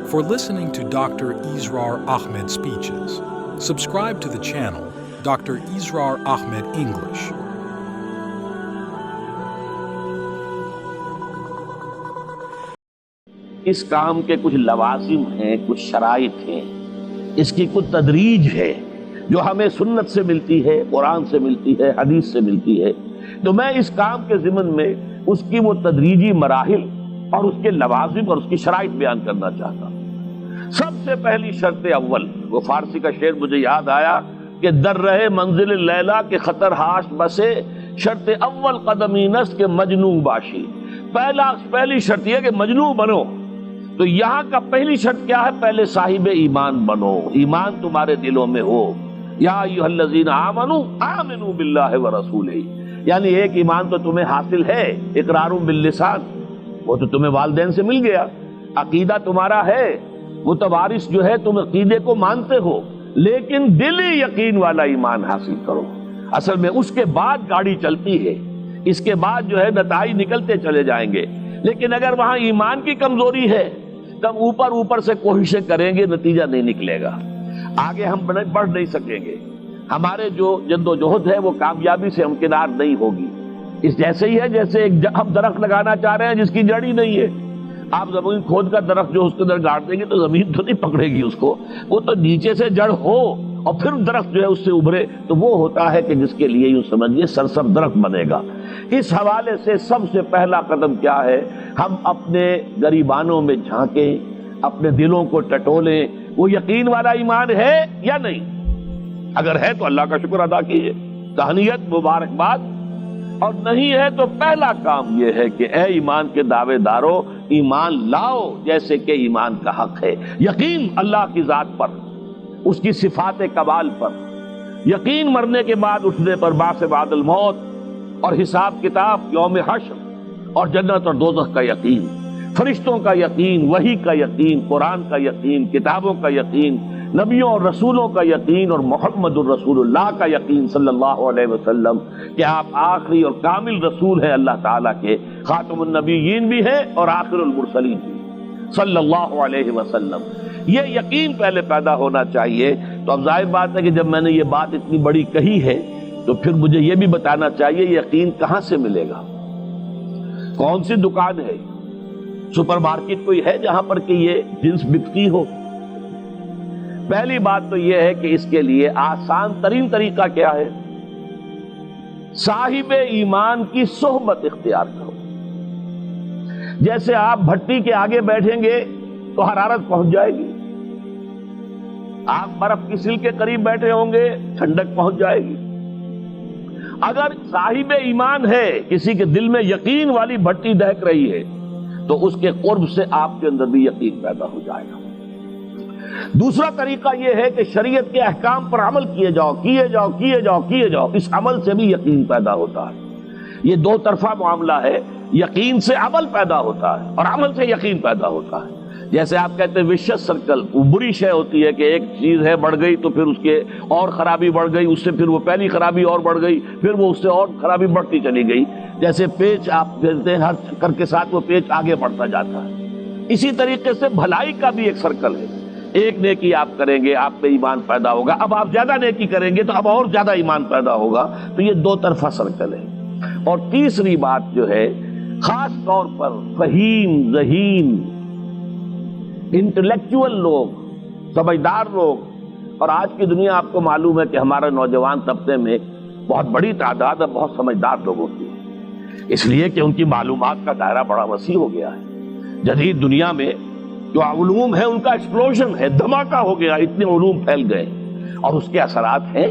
For listening to Dr. Israr Ahmed speeches, subscribe to the channel Dr. Israr Ahmed English. اس کام کے کچھ لوازم ہیں، کچھ شرائط ہیں، اس کی کچھ تدریج ہے جو ہمیں سنت سے ملتی ہے، قرآن سے ملتی ہے، حدیث سے ملتی ہے۔ تو میں اس کام کے ضمن میں اس کی وہ تدریجی مراحل اور اس کے لوازم اور اس کی شرائط بیان کرنا چاہتا ہوں۔ سب سے پہلی شرط اول، وہ فارسی کا شعر مجھے یاد آیا کہ در رہے منزل لیلا کے خطر ہاش بسے، شرط اول قدمی نست کے مجنوں باشی۔ پہلی شرط یہ کہ مجنوں بنو۔ تو یہاں کا پہلی شرط کیا ہے؟ پہلے صاحب ایمان بنو، ایمان تمہارے دلوں میں ہو۔ یا ایھا الذین آمنوا آمنوا باللہ ورسولہ، یعنی ایک ایمان تو تمہیں حاصل ہے، اقرار باللسان، وہ تو تمہیں والدین سے مل گیا، عقیدہ تمہارا ہے، متوارث جو ہے تم عقیدے کو مانتے ہو، لیکن دلی یقین والا ایمان حاصل کرو۔ اصل میں اس کے بعد گاڑی چلتی ہے، اس کے بعد جو ہے نتائج نکلتے چلے جائیں گے، لیکن اگر وہاں ایمان کی کمزوری ہے تب اوپر سے کوششیں کریں گے، نتیجہ نہیں نکلے گا، آگے ہم بڑھ نہیں سکیں گے، ہمارے جو جد و جہد ہے وہ کامیابی سے ہمکنار نہیں ہوگی۔ اس جیسے ہی ہے جیسے ہم درخت لگانا چاہ رہے ہیں جس کی جڑ ہی نہیں ہے۔ آپ زمین کھود کر درخت جو اس کے اندر گاڑ دیں گے تو زمین تو نہیں پکڑے گی اس کو، وہ تو نیچے سے جڑ ہو اور پھر درخت جو ہے اس سے ابھرے، تو وہ ہوتا ہے کہ جس کے لیے یوں سمجھیے سرسبز درخت بنے گا۔ اس حوالے سے سب سے پہلا قدم کیا ہے؟ ہم اپنے گریبانوں میں جھانکیں، اپنے دلوں کو ٹٹولیں، وہ یقین والا ایمان ہے یا نہیں؟ اگر ہے تو اللہ کا شکر ادا کیجیے، تہنیت، مبارکباد، اور نہیں ہے تو پہلا کام یہ ہے کہ اے ایمان کے دعوے دارو، ایمان لاؤ جیسے کہ ایمان کا حق ہے۔ یقین اللہ کی ذات پر، اس کی صفات کمال پر، یقین مرنے کے بعد اٹھنے پر، بعث بعد الموت اور حساب کتاب، یوم حشر اور جنت اور دوزخ کا یقین، فرشتوں کا یقین، وحی کا یقین، قرآن کا یقین، کتابوں کا یقین، نبیوں اور رسولوں کا یقین، اور محمد الرسول اللہ کا یقین صلی اللہ علیہ وسلم کہ آپ آخری اور کامل رسول ہیں اللہ تعالیٰ کے، خاتم النبیین بھی ہیں اور آخر المرسلین بھی صلی اللہ علیہ وسلم۔ یہ یقین پہلے پیدا ہونا چاہیے۔ تو اب ظاہر بات ہے کہ جب میں نے یہ بات اتنی بڑی کہی ہے تو پھر مجھے یہ بھی بتانا چاہیے یقین کہاں سے ملے گا، کون سی دکان ہے، سپر مارکیٹ کوئی ہے جہاں پر کہ یہ جنس بکتی ہو؟ پہلی بات تو یہ ہے کہ اس کے لیے آسان ترین طریقہ کیا ہے؟ صاحب ایمان کی صحبت اختیار کرو۔ جیسے آپ بھٹی کے آگے بیٹھیں گے تو حرارت پہنچ جائے گی، آپ برف کی سل کے قریب بیٹھے ہوں گے ٹھنڈک پہنچ جائے گی۔ اگر صاحب ایمان ہے، کسی کے دل میں یقین والی بھٹی دہک رہی ہے، تو اس کے قرب سے آپ کے اندر بھی یقین پیدا ہو جائے گا۔ دوسرا طریقہ یہ ہے کہ شریعت کے احکام پر عمل کیے جاؤ، اس عمل سے بھی یقین پیدا ہوتا ہے۔ یہ دو طرفہ معاملہ ہے، یقین سے عمل پیدا ہوتا ہے اور عمل سے یقین پیدا ہوتا ہے۔ جیسے آپ کہتے ہیں وشیس سرکل، وہ بری شے ہوتی ہے کہ ایک چیز ہے بڑھ گئی تو پھر اس کے اور خرابی بڑھ گئی، اس سے پھر وہ پہلی خرابی اور بڑھ گئی، پھر وہ اس سے اور خرابی بڑھتی چلی گئی۔ جیسے پیچ آپ کہتے ہیں ہر چکر کے ساتھ وہ پیچ آگے بڑھتا جاتا ہے، اسی طریقے سے بھلائی کا بھی ایک سرکل ہے۔ ایک نیکی آپ کریں گے آپ میں ایمان پیدا ہوگا، اب آپ زیادہ نیکی کریں گے تو اب اور زیادہ ایمان پیدا ہوگا۔ تو یہ دو طرفہ سرکل ہے۔ اور تیسری بات جو ہے، خاص طور پر فہیم، ذہین، انٹلیکچوئل لوگ، سمجھدار لوگ، اور آج کی دنیا آپ کو معلوم ہے کہ ہمارے نوجوان طبقے میں بہت بڑی تعداد ہے بہت سمجھدار لوگوں کی، اس لیے کہ ان کی معلومات کا دائرہ بڑا وسیع ہو گیا ہے۔ جدید دنیا میں جو علوم ہے ان کا ایکسپلوژن ہے، دھماکہ ہو گیا، اتنے علوم پھیل گئے اور اس کے اثرات ہیں۔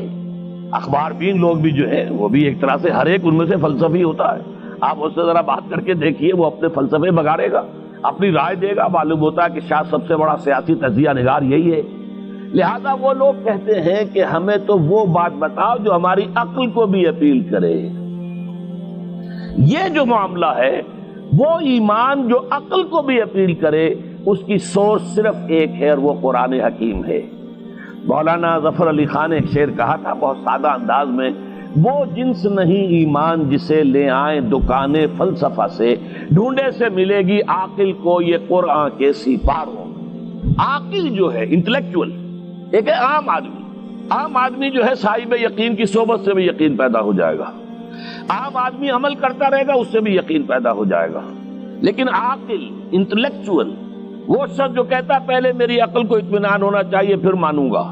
اخبار بین لوگ بھی جو ہیں وہ بھی ایک طرح سے ہر ایک ان میں سے فلسفی ہوتا ہے، آپ اس سے ذرا بات کر کے دیکھیے، وہ اپنے فلسفے بگاڑے گا، اپنی رائے دے گا، معلوم ہوتا ہے کہ شاید سب سے بڑا سیاسی تجزیہ نگار یہی ہے۔ لہذا وہ لوگ کہتے ہیں کہ ہمیں تو وہ بات بتاؤ جو ہماری عقل کو بھی اپیل کرے۔ یہ جو معاملہ ہے وہ ایمان جو عقل کو بھی اپیل کرے، اس کی سورس صرف ایک ہے اور وہ قرآن حکیم ہے۔ مولانا ظفر علی خان نے ایک شعر کہا تھا بہت سادہ انداز میں، وہ جنس نہیں ایمان جسے لے آئیں دکانے فلسفہ سے، ڈھونڈے سے ملے گی عاقل کو یہ قرآن کے سپاروں۔ عاقل جو ہے انٹلیکچوئل، ایک ہے عام آدمی جو ہے صاحب یقین کی صحبت سے بھی یقین پیدا ہو جائے گا، عام آدمی عمل کرتا رہے گا اس سے بھی یقین پیدا ہو جائے گا، لیکن عاقل انٹلیکچوئل وہ شخص جو کہتا ہے پہلے میری عقل کو اطمینان ہونا چاہیے پھر مانوں گا،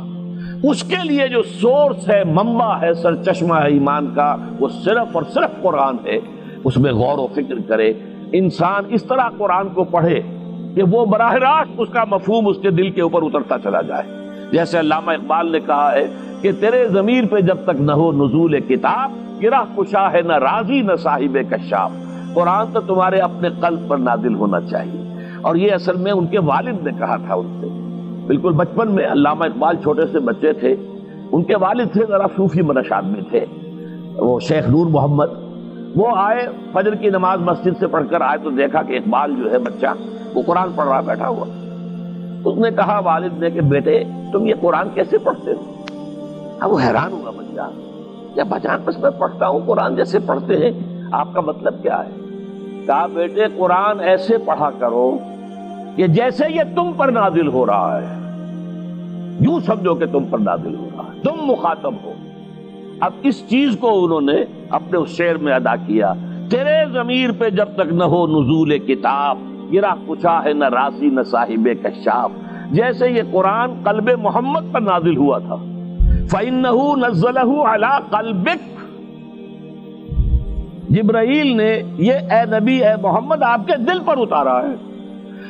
اس کے لیے جو سورس ہے، منبع ہے، سرچشمہ ہے ایمان کا، وہ صرف اور صرف قرآن ہے۔ اس میں غور و فکر کرے، انسان اس طرح قرآن کو پڑھے کہ وہ براہ راست اس کا مفہوم اس کے دل کے اوپر اترتا چلا جائے۔ جیسے علامہ اقبال نے کہا ہے کہ تیرے ضمیر پہ جب تک نہ ہو نزول کتاب، گرہ کشا ہے نہ رازی نہ صاحب کشاف۔ قرآن تو تمہارے اپنے قلب پر نازل ہونا چاہیے، اور یہ اصل میں ان کے والد نے کہا تھا ان سے، بالکل بچپن میں۔ علامہ اقبال چھوٹے سے بچے تھے، ان کے والد تھے ذرا صوفی منش آدمی تھے، وہ شیخ نور محمد۔ وہ آئے فجر کی نماز مسجد سے پڑھ کر آئے تو دیکھا کہ اقبال جو ہے بچہ وہ قرآن پڑھ رہا بیٹھا ہوا۔ اس نے کہا والد نے کہ بیٹے تم یہ قرآن کیسے پڑھتے ہو؟ اب وہ حیران ہوا بچہ، یا بچان بس میں پڑھتا ہوں قرآن جیسے پڑھتے ہیں، آپ کا مطلب کیا ہے؟ کہا بیٹے قرآن ایسے پڑھا کرو کہ جیسے یہ تم پر نازل ہو رہا ہے، یوں سمجھو کہ تم پر نازل ہو رہا ہے، تم مخاطب ہو۔ اب اس چیز کو انہوں نے اپنے اس شعر میں ادا کیا، تیرے ضمیر پہ جب تک نہ ہو نزول کتاب، گرہ کچا ہے نہ راضی نہ صاحب کشاف۔ جیسے یہ قرآن قلب محمد پر نازل ہوا تھا، فَإِنَّهُ نَزَّلَهُ عَلَىٰ قَلْبِكَ، جبرائیل نے یہ اے نبی اے محمد آپ کے دل پر اتارا ہے۔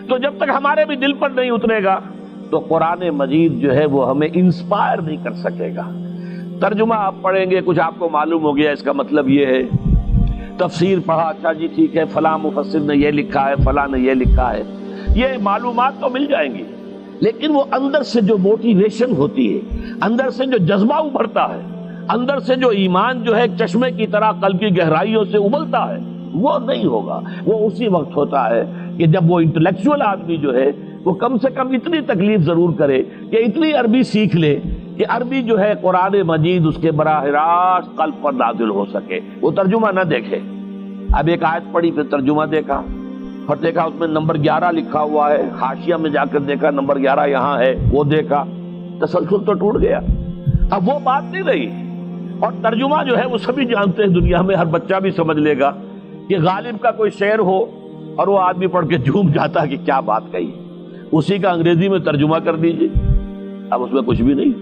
تو جب تک ہمارے بھی دل پر نہیں اترے گا تو قرآن مجید جو ہے وہ ہمیں انسپائر نہیں کر سکے گا۔ ترجمہ آپ پڑھیں گے، کچھ آپ کو معلوم ہو گیا اس کا مطلب یہ ہے، تفسیر پڑھا، اچھا جی ٹھیک ہے فلاں مفسر نے یہ لکھا ہے، فلاں نے یہ لکھا ہے، یہ معلومات تو مل جائیں گی، لیکن وہ اندر سے جو موٹیویشن ہوتی ہے، اندر سے جو جذبہ ابھرتا ہے، اندر سے جو ایمان جو ہے ایک چشمے کی طرح قلب کی گہرائیوں سے ابلتا ہے، وہ نہیں ہوگا۔ وہ اسی وقت ہوتا ہے کہ جب وہ انٹلیکچوئل آدمی جو ہے وہ کم سے کم اتنی تکلیف ضرور کرے کہ اتنی عربی سیکھ لے کہ عربی جو ہے قرآن مجید اس کے براہ راست قلب پر نازل ہو سکے، وہ ترجمہ نہ دیکھے۔ اب ایک آیت پڑھی پھر ترجمہ دیکھا، پھر دیکھا اس میں نمبر 11 لکھا ہوا ہے، حاشیہ میں جا کر دیکھا نمبر 11 یہاں ہے، وہ دیکھا، تسلسل تو ٹوٹ گیا، اب وہ بات نہیں رہی۔ اور ترجمہ جو ہے وہ سبھی جانتے ہیں، دنیا میں ہر بچہ بھی سمجھ لے گا کہ غالب کا کوئی شعر ہو اور وہ آدمی پڑھ کے جھوم جاتا ہے کہ کیا بات کہی، اسی کا انگریزی میں ترجمہ کر دیجیے، اب اس میں کچھ بھی نہیں۔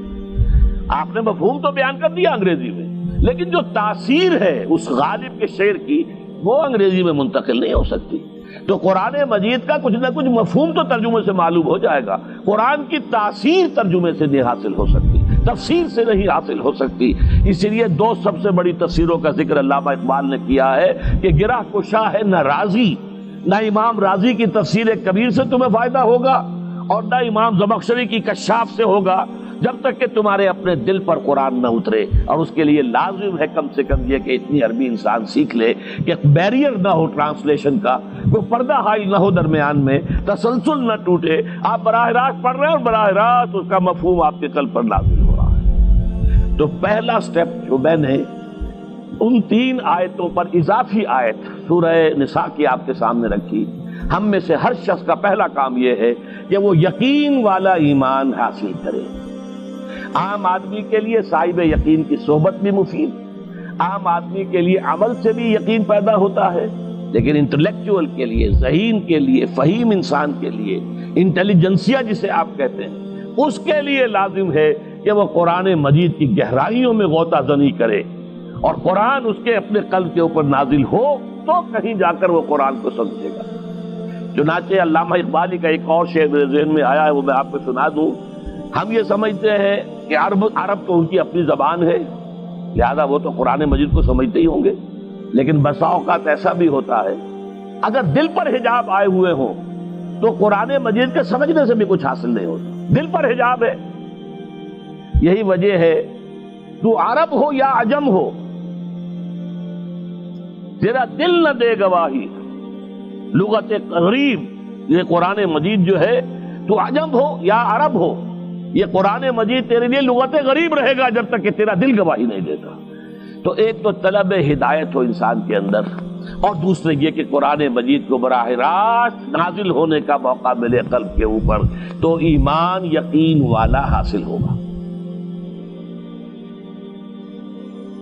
آپ نے مفہوم تو بیان کر دیا انگریزی میں، لیکن جو تاثیر ہے اس غالب کے شعر کی وہ انگریزی میں منتقل نہیں ہو سکتی۔ تو قرآن مجید کا کچھ نہ کچھ مفہوم تو ترجمے سے معلوم ہو جائے گا، قرآن کی تاثیر ترجمے سے نہیں حاصل ہو سکتی، تفسیر سے نہیں حاصل ہو سکتی۔ اسی لیے دو سب سے بڑی تفسیروں کا ذکر علامہ اقبال نے کیا ہے کہ گرہ کشا ہے نہ رازی، نہ امام رازی کی تفسیر کبیر سے تمہیں فائدہ ہوگا اور نہ امام زمخشری کی کشاف سے ہوگا، جب تک کہ تمہارے اپنے دل پر قرآن نہ اترے۔ اور اس کے لیے لازم ہے کم سے کم یہ کہ اتنی عربی انسان سیکھ لے کہ بیریئر نہ ہو ٹرانسلیشن کا، کوئی پردہ حائل نہ ہو درمیان میں، تسلسل نہ ٹوٹے، آپ براہ راست پڑھ رہے ہیں اور براہ راست اس کا مفہوم آپ کے قلب پر نازل ہو رہا ہے۔ تو پہلا سٹیپ جو میں نے ان 3 آیتوں پر اضافی آیت سورہ نساء کی آپ کے سامنے رکھی، ہم میں سے ہر شخص کا پہلا کام یہ ہے کہ وہ یقین والا ایمان حاصل کرے۔ عام آدمی کے لیے صاحب یقین کی صحبت بھی مفید، عام آدمی کے لیے عمل سے بھی یقین پیدا ہوتا ہے، لیکن انٹلیکچوئل کے لیے، ذہین کے لیے، فہیم انسان کے لیے، انٹیلیجنسیا جسے آپ کہتے ہیں، اس کے لیے لازم ہے کہ وہ قرآن مجید کی گہرائیوں میں غوطہ زنی کرے اور قرآن اس کے اپنے قلب کے اوپر نازل ہو تو کہیں جا کر وہ قرآن کو سمجھے گا۔ چنانچہ علامہ اقبالی کا ایک اور شعر میرے ذہن میں آیا ہے، وہ میں آپ کو سنا دوں۔ ہم یہ سمجھتے ہیں کہ عرب تو ان کی اپنی زبان ہے، لہذا وہ تو قرآن مجید کو سمجھتے ہی ہوں گے، لیکن بسا اوقات ایسا بھی ہوتا ہے اگر دل پر حجاب آئے ہوئے ہوں تو قرآن مجید کے سمجھنے سے بھی کچھ حاصل نہیں ہوتا، دل پر حجاب ہے۔ یہی وجہ ہے تو عرب ہو یا عجم ہو، تیرا دل نہ دے گواہی، لغت غریب یہ قرآن مجید جو ہے، تو عجم ہو یا عرب ہو، یہ قرآن مجید تیرے لیے لغت غریب رہے گا جب تک کہ تیرا دل گواہی نہیں دیتا۔ تو ایک تو طلب ہدایت ہو انسان کے اندر، اور دوسرے یہ کہ قرآن مجید کو براہ راست نازل ہونے کا موقع ملے قلب کے اوپر، تو ایمان یقین والا حاصل ہوگا۔